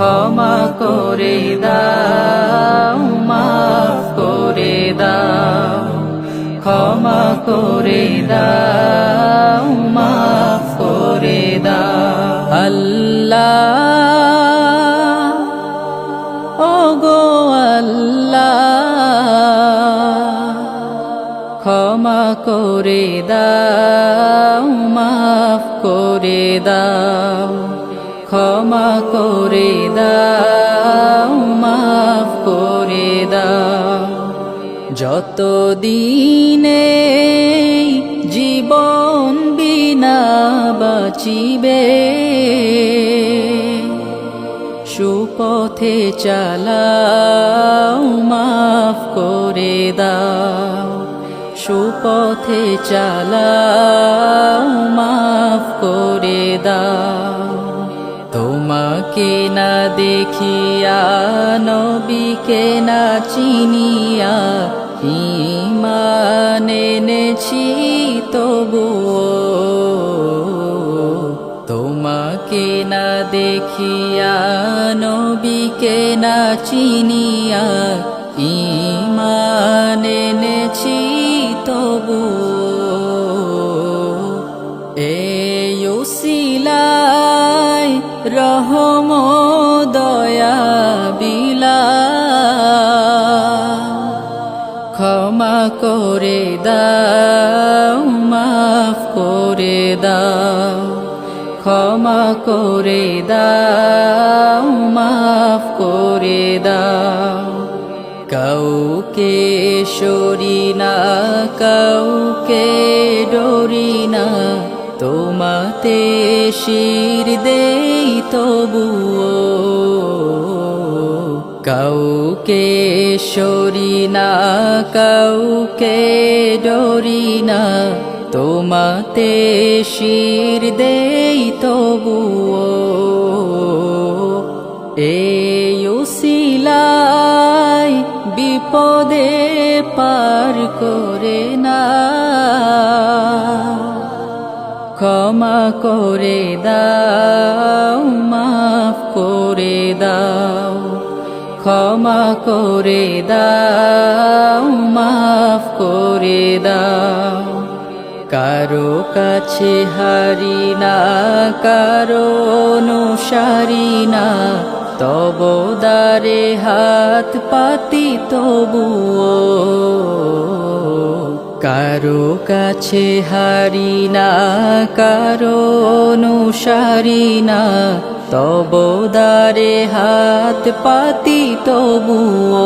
ক্ষমা করে দাও, মাফ করে দাও, ক্ষমা করে দাও, মাফ করে দাও। আল্লাহ, ওগো আল্লাহ, ক্ষমা করে দাও, মাফ করে দাও, ক্ষমা করে দাও, মাফ করে দাও। যত দিনে জীবন বিনা বাঁচিবে, সুপথে চালাও, মাফ করে দাও, সুপথে চালাও, মাফ করে দাও। তোমাকে না দেখিয়া, নবীকে না চিনিয়া, ঈমান এনেছি তবুও, তোমাকে না দেখিয়া, নবীকে না চিনিয়া, ঈমান এনেছি তবুও। এই উসিলায় রহম দয়া বিলাস, ক্ষমা করে দাও, মাফ করে দাও, ক্ষমা করে দাও, মাফ করে দাও। কাউকে সরি না, কাউকে ডরি না, তোমাতে শির দেই তবুও। কাউকে সরি না, কাউকে ডরি না, তোমাতে শির দেই তবুও। এই উসিলায় বিপদে পার করে না, ক্ষমা করে দাও, মাফ করে দাও, ক্ষমা করে দাও, মাফ করে দাও। কারো কাছে হারি না, কারো অনুসারী না, তব দ্বারে হাত পাতি তবুও। কারো কাছে হারি না, কারো অনুসারী না, তব দ্বারে হাত পাতি তবুও।